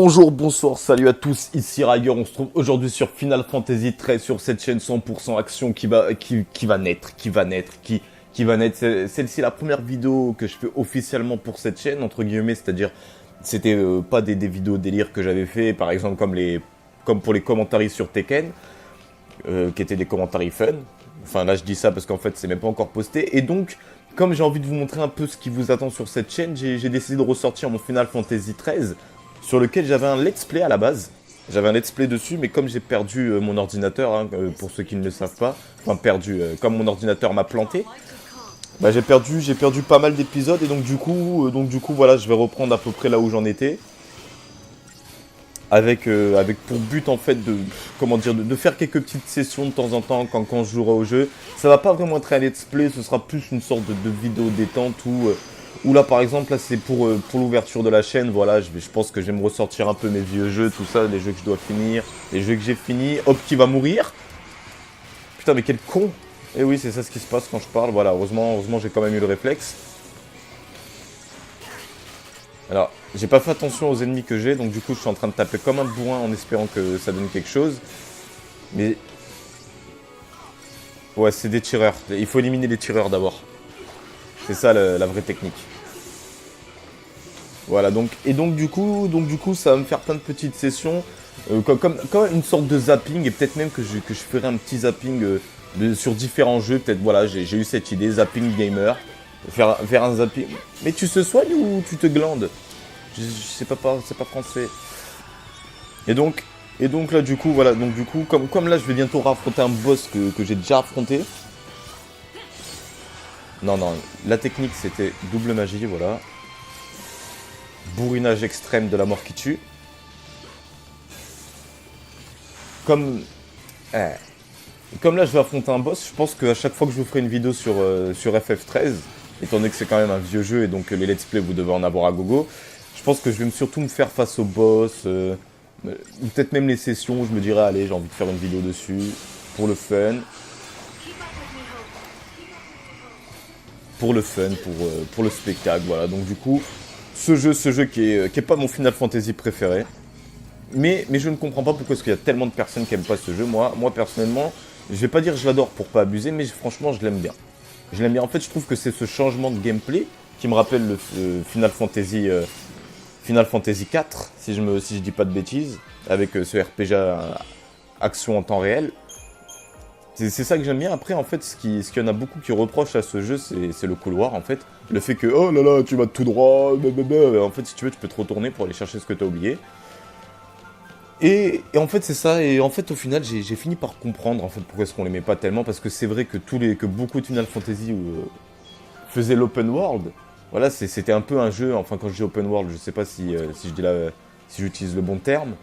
Bonjour, bonsoir, salut à tous, ici Rager, on se trouve aujourd'hui sur Final Fantasy XIII, sur cette chaîne 100% action qui va naître. Celle-ci est la première vidéo que je fais officiellement pour cette chaîne, entre guillemets, c'est-à-dire, c'était pas des vidéos délire que j'avais fait, par exemple comme pour les commentaires sur Tekken, qui étaient des commentaires fun. Enfin là je dis ça parce qu'en fait c'est même pas encore posté, et donc, comme j'ai envie de vous montrer un peu ce qui vous attend sur cette chaîne, j'ai décidé de ressortir mon Final Fantasy XIII, sur lequel j'avais un let's play à la base. J'avais un let's play dessus, mais comme j'ai perdu mon ordinateur, hein, pour ceux qui ne le savent pas, enfin perdu, comme mon ordinateur m'a planté, bah j'ai perdu pas mal d'épisodes, et donc du coup voilà, je vais reprendre à peu près là où j'en étais. Avec pour but en fait de faire quelques petites sessions de temps en temps quand je jouerai au jeu. Ça va pas vraiment être un let's play, ce sera plus une sorte de vidéo détente où là par exemple là c'est pour l'ouverture de la chaîne, voilà, je pense que je vais me ressortir un peu mes vieux jeux, tout ça, les jeux que je dois finir, les jeux que j'ai finis. Hop, qui va mourir. Putain mais quel con. Et oui, c'est ça ce qui se passe quand je parle, voilà, heureusement j'ai quand même eu le réflexe. Alors, j'ai pas fait attention aux ennemis que j'ai, donc du coup je suis en train de taper comme un bourrin en espérant que ça donne quelque chose. Mais... ouais, c'est des tireurs. Il faut éliminer les tireurs d'abord. C'est ça la vraie technique. Voilà, donc du coup, ça va me faire plein de petites sessions, comme une sorte de zapping, et peut-être même que je ferai un petit zapping sur différents jeux. Peut-être, voilà, j'ai eu cette idée, zapping gamer, faire un zapping. Mais tu se soignes ou tu te glandes? Je sais pas, c'est pas français. Et donc là du coup voilà, donc du coup comme là je vais bientôt affronter un boss que j'ai déjà affronté. Non, la technique c'était double magie, voilà. Bourrinage extrême de la mort qui tue. Comme là je vais affronter un boss, je pense qu'à chaque fois que je vous ferai une vidéo sur FF13, étant donné que c'est quand même un vieux jeu et donc les let's play vous devez en avoir à gogo, je pense que je vais surtout me faire face au boss, peut-être même les sessions où je me dirais allez, j'ai envie de faire une vidéo dessus, pour le fun. Pour le spectacle, voilà. Donc du coup, ce jeu qui est pas mon Final Fantasy préféré. Mais je ne comprends pas pourquoi est-ce qu'il y a tellement de personnes qui aiment pas ce jeu. Moi personnellement, je vais pas dire que je l'adore pour pas abuser, mais franchement je l'aime bien. Je l'aime bien. En fait, je trouve que c'est ce changement de gameplay qui me rappelle le Final Fantasy 4, si je dis pas de bêtises, avec ce RPG action en temps réel. C'est ça que j'aime bien. Après, en fait, ce qu'il y en a beaucoup qui reprochent à ce jeu, c'est le couloir, en fait. Le fait que, oh là là, tu vas tout droit, blablabla. En fait, si tu veux, tu peux te retourner pour aller chercher ce que tu as oublié. Et en fait, c'est ça. Et en fait, au final, j'ai fini par comprendre, en fait, pourquoi est-ce qu'on l'aimait pas tellement. Parce que c'est vrai que beaucoup de Final Fantasy faisaient l'open world. Voilà, c'était un peu un jeu, enfin, quand je dis open world, je sais pas si j'utilise le bon terme.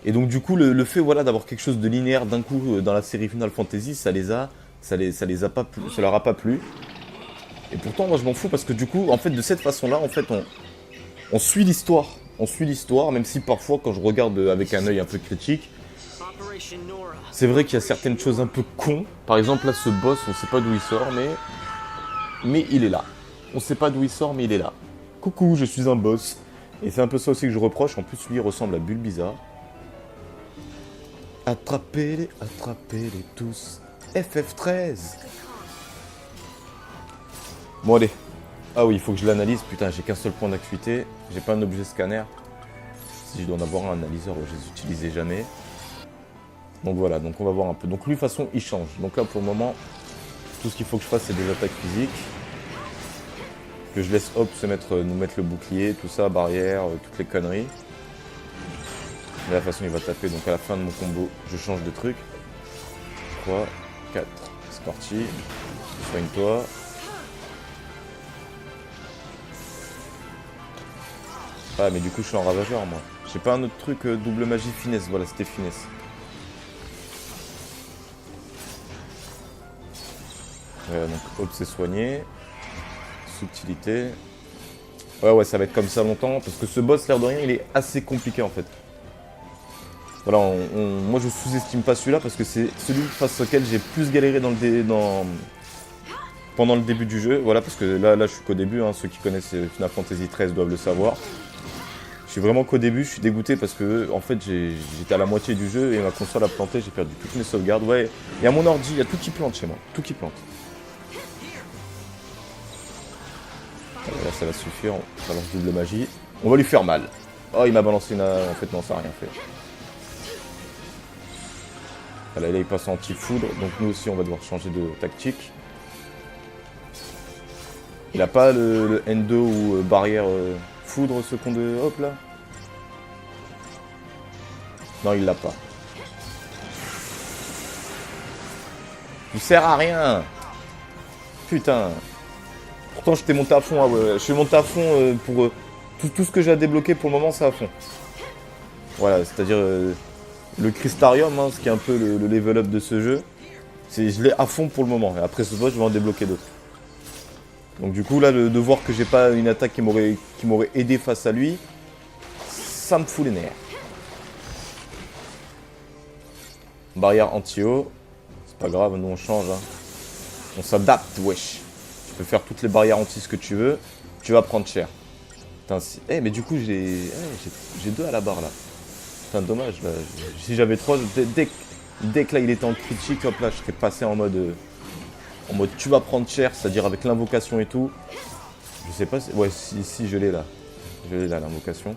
Et donc du coup le fait voilà d'avoir quelque chose de linéaire d'un coup dans la série Final Fantasy, ça leur a pas plu. Et pourtant moi je m'en fous parce que du coup en fait de cette façon-là en fait on suit l'histoire, même si parfois quand je regarde avec un œil un peu critique, c'est vrai qu'il y a certaines choses un peu cons. Par exemple là ce boss, on sait pas d'où il sort mais il est là. On sait pas d'où il sort mais il est là. Coucou, je suis un boss. Et c'est un peu ça aussi que je reproche. En plus lui il ressemble à Bulbizarre. Attrapez-les tous. FF13. Bon allez. Ah oui, il faut que je l'analyse. Putain, j'ai qu'un seul point d'acuité. J'ai pas un objet scanner. Si je dois en avoir un analyseur, je les utilisais jamais. Donc voilà, donc on va voir un peu. Donc lui, de toute façon, il change. Donc là, pour le moment, tout ce qu'il faut que je fasse, c'est des attaques physiques. Que je laisse Hop nous mettre le bouclier, tout ça, barrière, toutes les conneries. De la façon il va taper, donc à la fin de mon combo, je change de truc. 3, 4, c'est parti. Soigne-toi. Ah mais du coup je suis en ravageur moi. J'ai pas un autre truc double magie finesse, voilà c'était finesse. Donc hop c'est soigné. Subtilité. Ouais ça va être comme ça longtemps parce que ce boss l'air de rien il est assez compliqué en fait. Voilà, moi je sous-estime pas celui-là parce que c'est celui face auquel j'ai plus galéré pendant le début du jeu. Voilà, parce que là je suis qu'au début, hein, ceux qui connaissent Final Fantasy XIII doivent le savoir. Je suis vraiment qu'au début, je suis dégoûté parce que en fait j'étais à la moitié du jeu et ma console a planté, j'ai perdu toutes mes sauvegardes. Ouais, il y a mon ordi, il y a tout qui plante chez moi, tout qui plante. Allez, là ça va suffire, on balance double magie. On va lui faire mal. Oh, il m'a balancé une... En fait non, ça n'a rien fait. Voilà, là il passe en anti-foudre, donc nous aussi on va devoir changer de tactique. Il a pas le Endo ou barrière foudre, ce con de hop là. Non, il l'a pas. Tu sers à rien. Putain. Pourtant j'étais monté à fond, ah ouais, je suis monté à fond pour tout ce que j'ai à débloquer pour le moment, c'est à fond. Voilà, c'est-à-dire le Crystarium, hein, ce qui est un peu le level up de ce jeu. Je l'ai à fond pour le moment, et après ce boss je vais en débloquer d'autres. Donc du coup là, de voir que j'ai pas une attaque qui m'aurait aidé face à lui, ça me fout les nerfs. Barrière anti-eau, c'est pas grave, nous on change. Hein. On s'adapte, wesh. Tu peux faire toutes les barrières anti ce que tu veux, tu vas prendre cher. Putain, si... mais du coup j'ai 2 à la barre là. Putain, dommage, là. Si j'avais 3, dès que là il était en critique, hop là, je serais passé en mode tu vas prendre cher, c'est-à-dire avec l'invocation et tout. Je sais pas si... Ouais, si je l'ai là. Je l'ai là, l'invocation.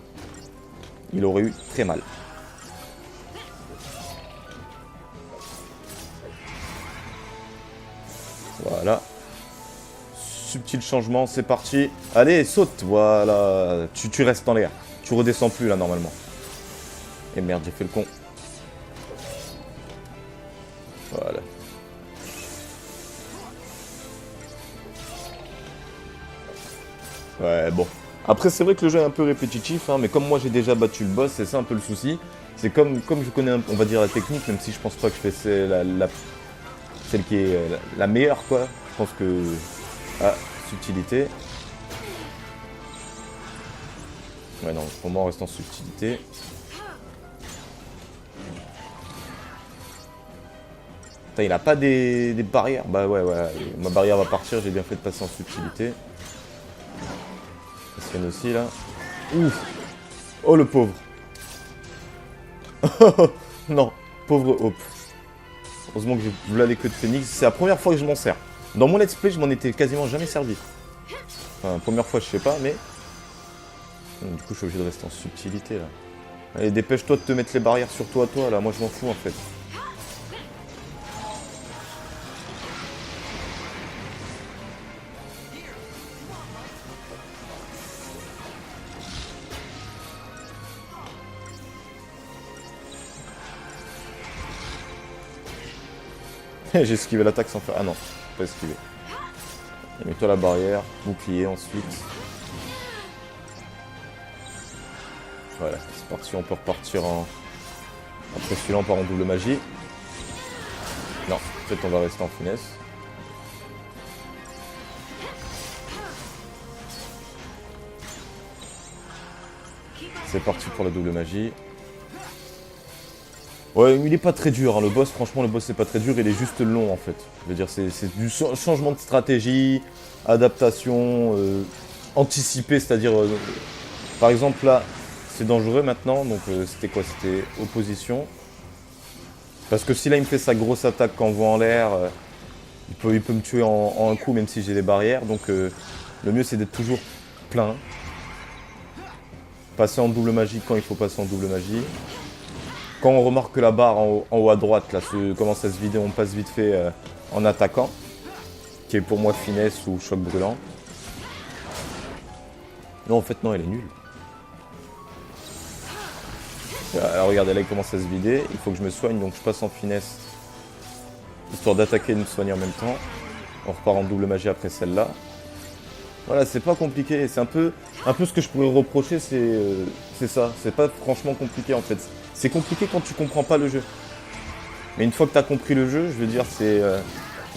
Il aurait eu très mal. Voilà. Subtil changement, c'est parti. Allez, saute, voilà. Tu restes en l'air. Tu redescends plus là normalement. Et merde, j'ai fait le con. Voilà. Ouais, bon. Après, c'est vrai que le jeu est un peu répétitif, hein, mais comme moi j'ai déjà battu le boss, c'est ça un peu le souci. C'est comme je connais, on va dire, la technique, même si je pense pas que je fais celle qui est la meilleure, quoi. Je pense que... Ah, subtilité. Ouais, non, pour moi, on reste en subtilité. Putain, il a pas des barrières. Bah ouais, ma barrière va partir, j'ai bien fait de passer en subtilité. Cassienne aussi, là. Ouf. Oh, le pauvre. Non, pauvre Hope. Heureusement que j'ai voulu les queues de phénix. C'est la première fois que je m'en sers. Dans mon let's play, je m'en étais quasiment jamais servi. Enfin, première fois, je sais pas, mais... Du coup, je suis obligé de rester en subtilité, là. Allez, dépêche-toi de te mettre les barrières sur toi, là. Moi, je m'en fous, en fait. J'ai esquivé l'attaque sans faire... Ah non, pas esquivé. Mets-toi la barrière, bouclier ensuite. Voilà, c'est parti, on peut repartir en... Après celui-là, on part en double magie. Non, en fait, on va rester en finesse. C'est parti pour la double magie. Ouais, il est pas très dur, hein. Le boss, franchement, le boss c'est pas très dur, il est juste long en fait. Je veux dire, c'est du changement de stratégie, adaptation, anticipé, c'est-à-dire, par exemple là, c'est dangereux maintenant, donc c'était quoi? C'était opposition. Parce que si là il me fait sa grosse attaque qu'envoie en l'air, il peut me tuer en un coup même si j'ai des barrières, donc le mieux c'est d'être toujours plein. Passer en double magie quand il faut passer en double magie. Quand on remarque que la barre en haut à droite là, commence à se vider, on passe vite fait en attaquant. Qui est pour moi finesse ou choc brûlant. Non, en fait, non, elle est nulle. Alors regardez, là il commence à se vider. Il faut que je me soigne, donc je passe en finesse. Histoire d'attaquer et de me soigner en même temps. On repart en double magie après celle-là. Voilà, c'est pas compliqué. C'est un peu ce que je pourrais reprocher, c'est ça. C'est pas franchement compliqué en fait. C'est compliqué quand tu comprends pas le jeu. Mais une fois que tu as compris le jeu, je veux dire, c'est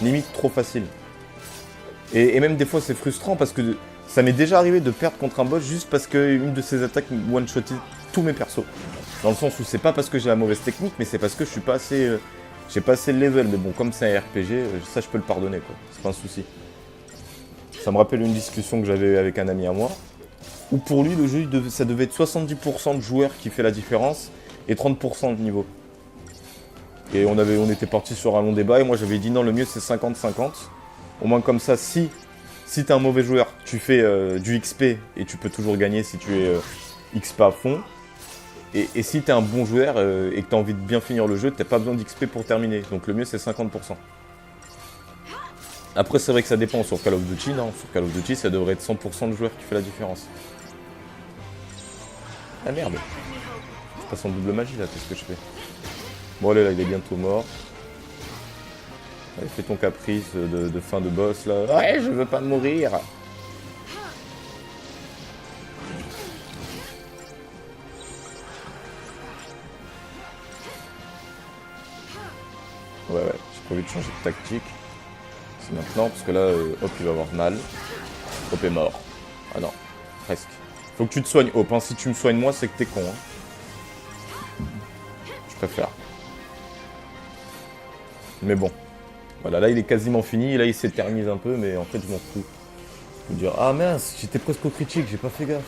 limite trop facile. Et même des fois, c'est frustrant parce que ça m'est déjà arrivé de perdre contre un boss juste parce qu'une de ses attaques one-shotait tous mes persos. Dans le sens où c'est pas parce que j'ai la mauvaise technique, mais c'est parce que je suis pas assez... j'ai pas assez le level. Mais bon, comme c'est un RPG, ça je peux le pardonner, quoi. C'est pas un souci. Ça me rappelle une discussion que j'avais eue avec un ami à moi. où pour lui, le jeu, ça devait être 70% de joueurs qui fait la différence et 30% de niveau. Et on était parti sur un long débat et moi j'avais dit non, le mieux c'est 50-50. Au moins comme ça, si t'es un mauvais joueur, tu fais du XP et tu peux toujours gagner si tu es XP à fond. Et si t'es un bon joueur et que t'as envie de bien finir le jeu, t'as pas besoin d'XP pour terminer. Donc le mieux c'est 50%. Après c'est vrai que ça dépend sur Call of Duty, non. Sur Call of Duty ça devrait être 100% de joueurs qui fait la différence. Ah merde. Je passe en double magie là, qu'est-ce que je fais? Bon allez là, il est bientôt mort. Allez, fais ton caprice de fin de boss là. Ouais, je veux pas mourir. Ouais, j'ai prévu de changer de tactique. C'est maintenant, parce que là, Hop il va avoir mal. Hop est mort. Ah non, presque. Faut que tu te soignes, Hop. Hein. Si tu me soignes moi, c'est que t'es con. Hein. Je préfère. Mais bon. Voilà, là il est quasiment fini. Là il s'éternise un peu, mais en fait je m'en fous. Je veux dire, ah mince, j'étais presque au critique, j'ai pas fait gaffe.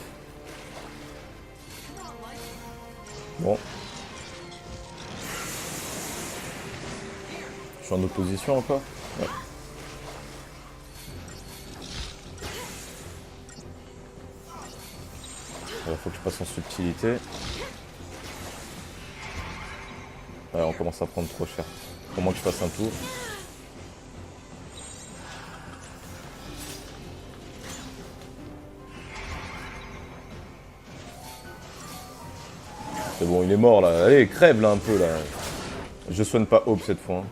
Bon. Je suis en opposition encore. Ouais. Il faut que je passe en subtilité. Ouais, on commence à prendre trop cher. Au moins que je fasse un tour. C'est bon, il est mort là. Allez, crève là un peu là. Je soigne pas Hope cette fois. Hein.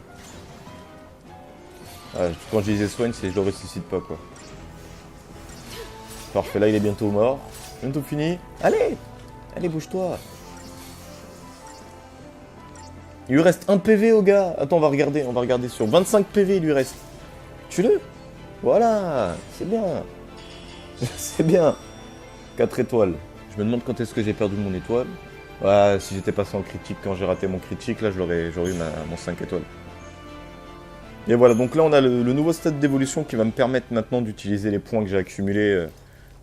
Ah, quand je disais soigne, c'est je le ressuscite pas quoi. Parfait, là il est bientôt mort. Bientôt fini. Allez! Allez, bouge-toi. Il lui reste 1 PV au gars. Attends, on va regarder sur 25 PV il lui reste. Tue-le. Voilà, c'est bien. C'est bien. 4 étoiles. Je me demande quand est-ce que j'ai perdu mon étoile. Ouais, si j'étais passé en critique quand j'ai raté mon critique, là j'aurais eu mon 5 étoiles. Et voilà, donc là on a le nouveau stade d'évolution qui va me permettre maintenant d'utiliser les points que j'ai accumulés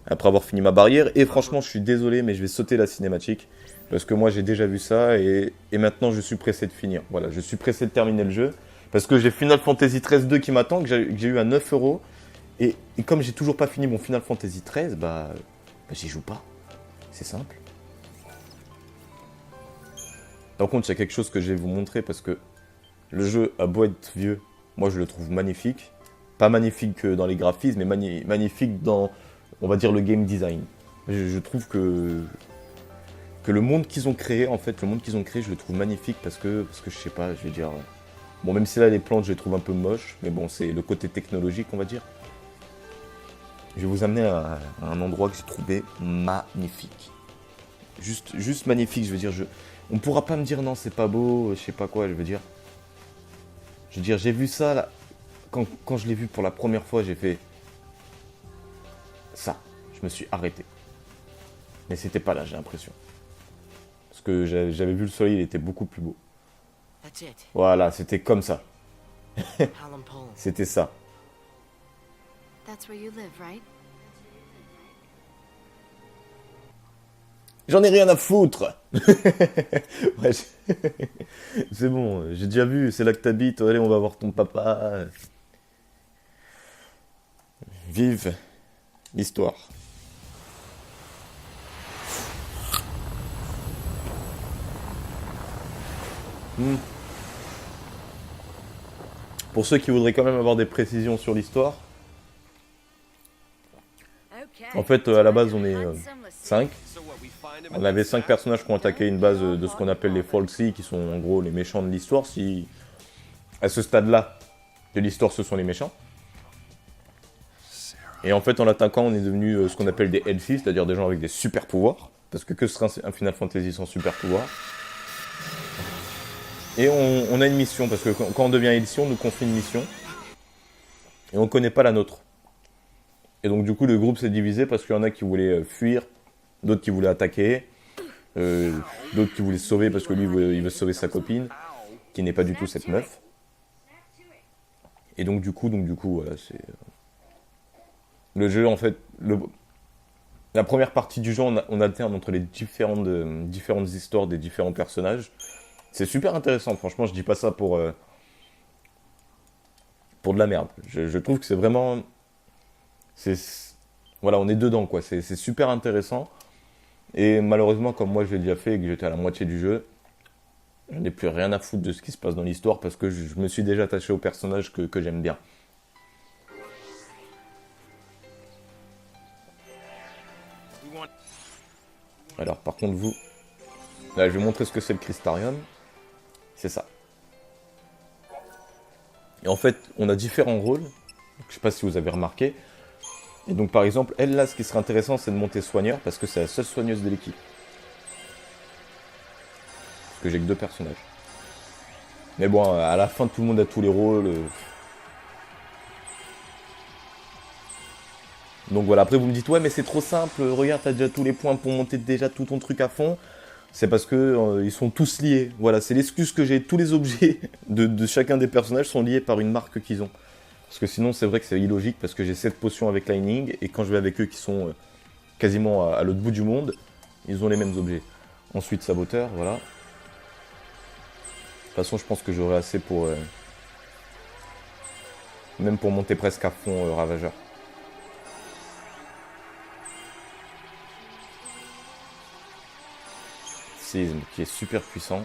après avoir fini ma barrière. Et franchement, je suis désolé, mais je vais sauter la cinématique. Parce que moi j'ai déjà vu ça et maintenant je suis pressé de finir. Voilà, je suis pressé de terminer le jeu. Parce que j'ai Final Fantasy XIII 2 qui m'attend, que j'ai eu à 9€. Et comme j'ai toujours pas fini mon Final Fantasy XIII, bah j'y joue pas. C'est simple. Par contre, il y a quelque chose que je vais vous montrer parce que le jeu a beau être vieux, moi je le trouve magnifique. Pas magnifique dans les graphismes, mais magnifique dans, on va dire, le game design. Je trouve que le monde qu'ils ont créé, en fait, je le trouve magnifique parce que je sais pas, je vais dire... Bon, même si là, les plantes, je les trouve un peu moches, mais bon, c'est le côté technologique, on va dire. Je vais vous amener à un endroit que j'ai trouvé magnifique. Juste magnifique, je veux dire, on pourra pas me dire non, c'est pas beau, je sais pas quoi, je veux dire, j'ai vu ça, là, quand je l'ai vu pour la première fois, j'ai fait ça, je me suis arrêté. Mais c'était pas là, j'ai l'impression. Parce que j'avais vu le soleil, il était beaucoup plus beau. Voilà, c'était comme ça. C'était ça. J'en ai rien à foutre. Ouais, c'est bon, j'ai déjà vu, c'est là que t'habites, allez, on va voir ton papa. Vive l'histoire. Pour ceux qui voudraient quand même avoir des précisions sur l'histoire, en fait, à la base, on est 5. On avait 5 personnages qui ont attaqué une base de ce qu'on appelle les Folksy, qui sont en gros les méchants de l'histoire. Si à ce stade-là de l'histoire, ce sont les méchants. Et en fait, en l'attaquant, on est devenu ce qu'on appelle des Elfies, c'est-à-dire des gens avec des super pouvoirs. Parce que serait un Final Fantasy sans super pouvoirs? Et on a une mission, parce que quand on devient Elfie, on nous confie une mission. Et on ne connaît pas la nôtre. Et donc du coup, le groupe s'est divisé parce qu'il y en a qui voulaient fuir, d'autres qui voulaient attaquer, d'autres qui voulaient se sauver parce que lui, il veut sauver sa copine, qui n'est pas du tout cette meuf. Et donc du coup, voilà, c'est... Le jeu, en fait... La première partie du jeu, on alterne entre les différentes histoires des différents personnages. C'est super intéressant, franchement, je dis pas ça pour de la merde. Je trouve que c'est vraiment... c'est Voilà, on est dedans, quoi. C'est super intéressant. Et malheureusement, comme moi je l'ai déjà fait et que j'étais à la moitié du jeu, je n'ai plus rien à foutre de ce qui se passe dans l'histoire parce que je me suis déjà attaché au personnage que j'aime bien. Alors, par contre, vous... Là, je vais montrer ce que c'est le Crystarium. C'est ça. Et en fait, on a différents rôles. Donc, je sais pas si vous avez remarqué. Et donc, par exemple, elle, là, ce qui serait intéressant, c'est de monter soigneur parce que c'est la seule soigneuse de l'équipe. Parce que j'ai que 2 personnages. Mais bon, à la fin, tout le monde a tous les rôles. Donc voilà, après vous me dites, ouais, mais c'est trop simple, regarde, t'as déjà tous les points pour monter déjà tout ton truc à fond. C'est parce que ils sont tous liés. Voilà, c'est l'excuse que j'ai. Tous les objets de chacun des personnages sont liés par une marque qu'ils ont. Parce que sinon, c'est vrai que c'est illogique parce que j'ai 7 potions avec Lightning et quand je vais avec eux qui sont quasiment à l'autre bout du monde, ils ont les mêmes objets. Ensuite, saboteur, voilà. De toute façon, je pense que j'aurai assez pour... même pour monter presque à fond ravageur. Séisme qui est super puissant.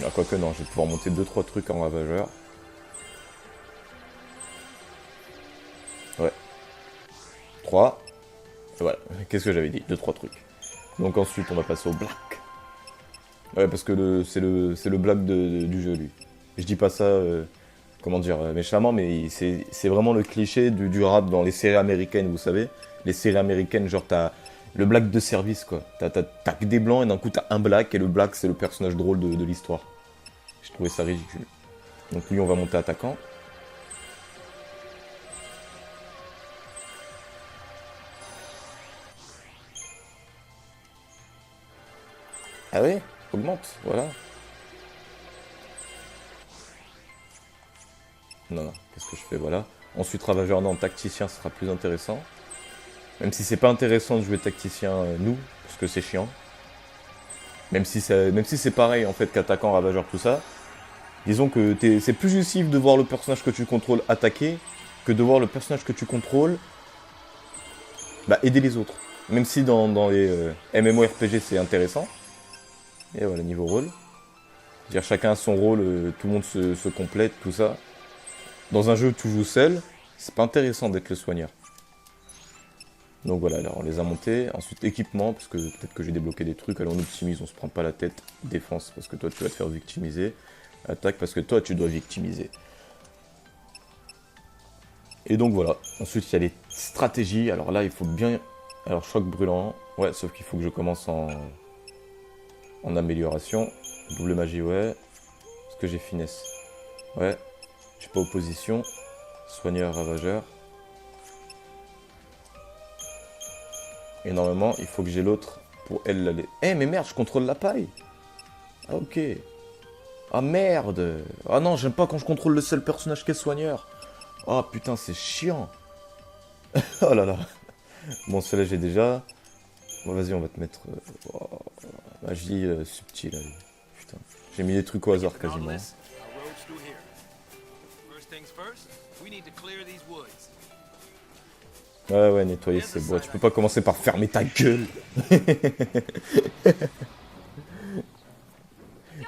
Ah, quoique non, je vais pouvoir monter 2-3 trucs en ravageur. Ouais. 3. Et voilà. Qu'est-ce que j'avais dit? 2-3 trucs. Donc ensuite, on va passer au black. Ouais, parce que c'est le black du jeu, lui. Je dis pas ça, comment dire, méchamment, mais c'est vraiment le cliché du rap dans les séries américaines, vous savez. Les séries américaines, genre, t'as le black de service, quoi. T'as que des blancs et d'un coup, t'as un black, et le black, c'est le personnage drôle de l'histoire. J'ai trouvé ça ridicule. Donc lui, on va monter attaquant. Ah ouais, augmente, voilà. Non, non, qu'est-ce que je fais, voilà. Ensuite, ravageur, non, tacticien, ce sera plus intéressant. Même si c'est pas intéressant de jouer tacticien, nous, parce que c'est chiant. Même si c'est pareil, en fait, qu'attaquant, ravageur, tout ça. Disons que c'est plus jouissif de voir le personnage que tu contrôles attaquer que de voir le personnage que tu contrôles aider les autres. Même si dans les MMORPG c'est intéressant. Et voilà, niveau rôle. Dire chacun a son rôle, tout le monde se complète, tout ça. Dans un jeu où tu joues seul, c'est pas intéressant d'être le soigneur. Donc voilà, alors on les a montés. Ensuite équipement, parce que peut-être que j'ai débloqué des trucs. Alors on optimise, on se prend pas la tête. Défense, parce que toi tu vas te faire victimiser. Attaque, parce que toi tu dois victimiser. Et donc voilà. Ensuite il y a les stratégies. Alors là il faut bien... Alors choc brûlant. Ouais, sauf qu'il faut que je commence en amélioration. Double magie, ouais. Est-ce que j'ai finesse? Ouais. J'ai pas opposition. Soigneur, ravageur. Et normalement, il faut que j'ai l'autre pour elle l'aller. Eh mais merde, je contrôle la paille. Ah ok. Ah merde. Ah non, j'aime pas quand je contrôle le seul personnage qui est soigneur. Ah putain, c'est chiant. Oh là là. Bon, celle-là j'ai déjà. Bon, vas-y, on va te mettre... magie subtile, allez. Putain. J'ai mis des trucs au hasard quasiment. Ouais, ouais, nettoyer ces bois. Tu peux pas commencer par fermer ta gueule.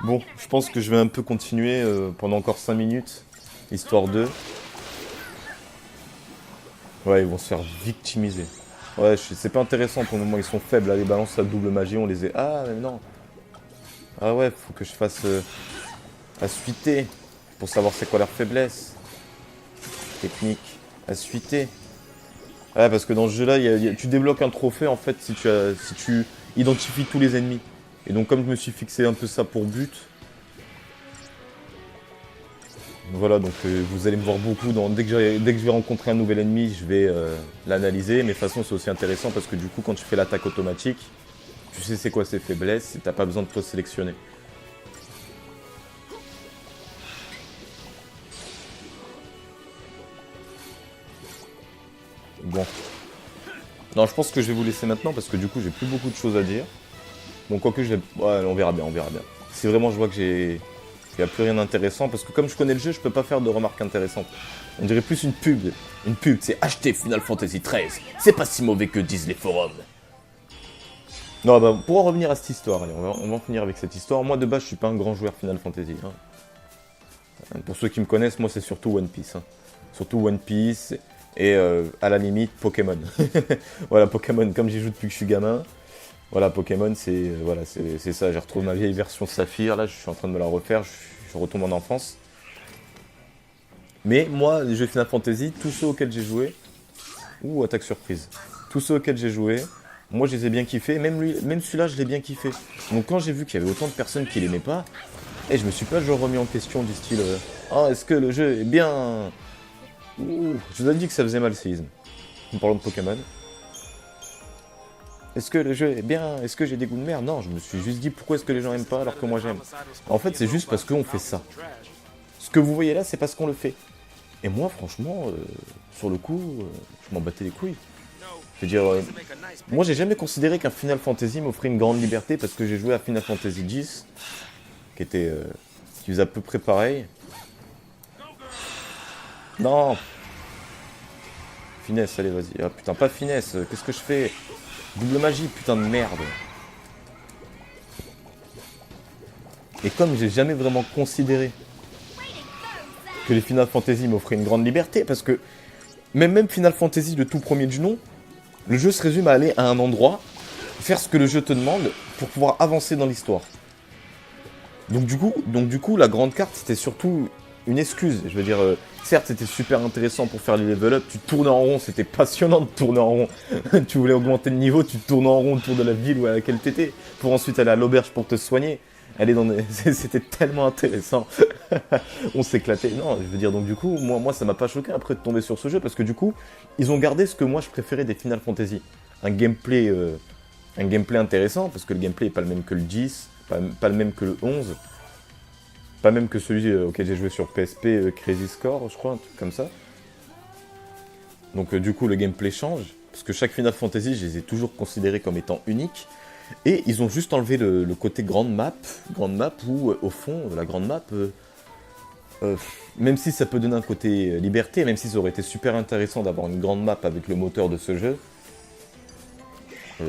Bon, je pense que je vais un peu continuer pendant encore 5 minutes. Histoire de... Ouais, ils vont se faire victimiser. Ouais, c'est pas intéressant pour le moment, ils sont faibles. Allez, balance la double magie, on les est... Ah, mais non. Ah ouais, faut que je fasse... à suiter. Pour savoir c'est quoi leur faiblesse. Technique. À suiter. Ouais, parce que dans ce jeu-là, tu débloques un trophée, en fait, si tu identifies tous les ennemis. Et donc, comme je me suis fixé un peu ça pour but... Voilà, donc vous allez me voir beaucoup. Dès que je vais rencontrer un nouvel ennemi, je vais l'analyser. Mais de toute façon, c'est aussi intéressant parce que du coup, quand tu fais l'attaque automatique, tu sais c'est quoi ses faiblesses et t'as pas besoin de toi sélectionner. Non, je pense que je vais vous laisser maintenant parce que du coup, j'ai plus beaucoup de choses à dire. Bon, quoique, ouais, on verra bien, on verra bien. Si vraiment je vois que il n'y a plus rien d'intéressant, parce que comme je connais le jeu, je peux pas faire de remarques intéressantes. On dirait plus une pub. Une pub, c'est acheter Final Fantasy XIII. C'est pas si mauvais que disent les forums. Non, bah, pour en revenir à cette histoire, allez, on va en finir avec cette histoire. Moi, de base, je suis pas un grand joueur Final Fantasy. Hein. Pour ceux qui me connaissent, moi, c'est surtout One Piece. Hein. Surtout One Piece et, à la limite, Pokémon. Voilà, Pokémon, comme j'y joue depuis que je suis gamin. Voilà, Pokémon, c'est voilà, c'est ça. J'ai retrouvé ma vieille version Saphir, là, je suis en train de me la refaire, je retombe en enfance. Mais moi, les jeux Final Fantasy, tous ceux auxquels j'ai joué... Ouh, attaque surprise. Tous ceux auxquels j'ai joué, moi, je les ai bien kiffés. Même celui-là, je l'ai bien kiffé. Donc quand j'ai vu qu'il y avait autant de personnes qui l'aimaient pas, je me suis pas genre remis en question du style ah, est-ce que le jeu est bien... Ouh, je vous ai dit que ça faisait mal le séisme. En parlant de Pokémon. Est-ce que le jeu est bien? Est-ce que j'ai des goûts de merde? Non, je me suis juste dit pourquoi est-ce que les gens aiment pas alors que moi j'aime. En fait, c'est juste parce qu'on fait ça. Ce que vous voyez là, c'est parce qu'on le fait. Et moi, franchement, sur le coup, je m'en battais les couilles. Je veux dire, moi j'ai jamais considéré qu'un Final Fantasy m'offrait une grande liberté parce que j'ai joué à Final Fantasy X, qui faisait à peu près pareil. Non! Finesse, allez, vas-y. Ah putain, pas finesse, qu'est-ce que je fais? Double magie, putain de merde. Et comme j'ai jamais vraiment considéré que les Final Fantasy m'offraient une grande liberté, parce que même Final Fantasy, le tout premier du nom, le jeu se résume à aller à un endroit, faire ce que le jeu te demande pour pouvoir avancer dans l'histoire. Donc du coup, la grande carte, c'était surtout une excuse. Je veux dire, certes, c'était super intéressant pour faire les level up, tu tournais en rond, c'était passionnant de tourner en rond. Tu voulais augmenter le niveau, tu tournais en rond autour de la ville où à laquelle t'étais, pour ensuite aller à l'auberge pour te soigner. C'était tellement intéressant. On s'éclatait. Non, je veux dire, donc du coup, moi ça m'a pas choqué après de tomber sur ce jeu, parce que du coup, ils ont gardé ce que moi je préférais des Final Fantasy. Un gameplay intéressant, parce que le gameplay est pas le même que le 10, pas le même que le 11, pas même que celui auquel j'ai joué sur PSP, Crazy Score, je crois, un truc comme ça. Donc du coup, le gameplay change, parce que chaque Final Fantasy, je les ai toujours considérés comme étant uniques. Et ils ont juste enlevé le côté grande map où, au fond, la grande map, même si ça peut donner un côté liberté, même si ça aurait été super intéressant d'avoir une grande map avec le moteur de ce jeu,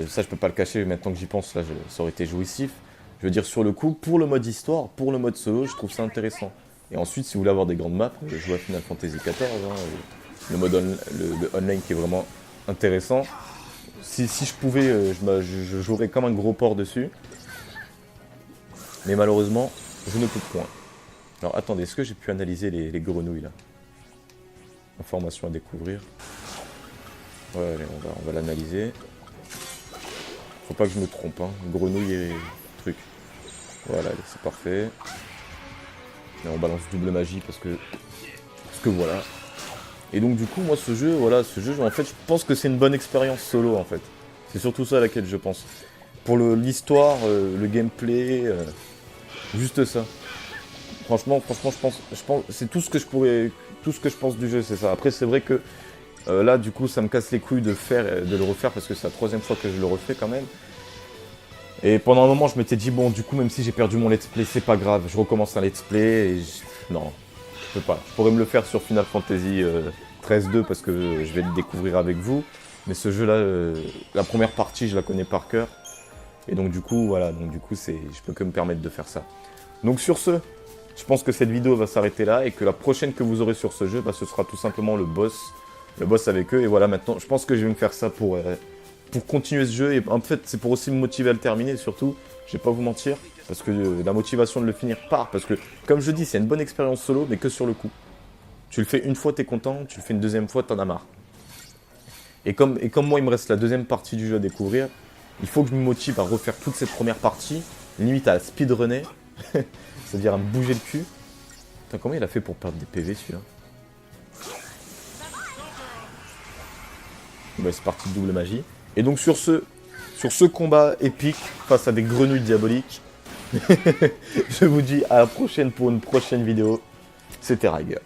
ça je peux pas le cacher, maintenant que j'y pense, là, ça aurait été jouissif. Je veux dire, sur le coup, pour le mode histoire, pour le mode solo, je trouve ça intéressant. Et ensuite, si vous voulez avoir des grandes maps, jouez à Final Fantasy XIV, hein, le mode le online qui est vraiment intéressant. Si je pouvais, je jouerais comme un gros porc dessus. Mais malheureusement, je ne peux point. Alors attendez, est-ce que j'ai pu analyser les grenouilles là? Information à découvrir. Ouais, allez, on va l'analyser. Faut pas que je me trompe, hein. Grenouille et truc. Voilà, allez, c'est parfait. Et on balance double magie parce que voilà. Et donc du coup, moi ce jeu, en fait, je pense que c'est une bonne expérience solo en fait. C'est surtout ça à laquelle je pense. Pour l'histoire, le gameplay, juste ça. Franchement, je pense, c'est tout ce que je pense du jeu, c'est ça. Après, c'est vrai que là, du coup, ça me casse les couilles de le refaire parce que c'est la troisième fois que je le refais quand même. Et pendant un moment, je m'étais dit bon, du coup, même si j'ai perdu mon let's play, c'est pas grave, je recommence un let's play. Non, je peux pas. Je pourrais me le faire sur Final Fantasy 13-2 parce que je vais le découvrir avec vous. Mais ce jeu-là, la première partie, je la connais par cœur. Et donc du coup, voilà, je peux que me permettre de faire ça. Donc sur ce, je pense que cette vidéo va s'arrêter là et que la prochaine que vous aurez sur ce jeu, ce sera tout simplement le boss avec eux. Et voilà, maintenant, je pense que je vais me faire ça pour continuer ce jeu. Et en fait, c'est pour aussi me motiver à le terminer, surtout, je vais pas vous mentir, parce que la motivation de le finir part. Parce que, comme je dis, c'est une bonne expérience solo, mais que sur le coup. Tu le fais une fois, t'es content, tu le fais une deuxième fois, t'en as marre. Et comme moi, il me reste la deuxième partie du jeu à découvrir, il faut que je me motive à refaire toute cette première partie, limite à speedrunner, c'est-à-dire à me bouger le cul. Putain, comment il a fait pour perdre des PV celui-là? Bah, c'est parti de double magie. Et donc sur ce combat épique face à des grenouilles diaboliques, je vous dis à la prochaine pour une prochaine vidéo. C'était Riger.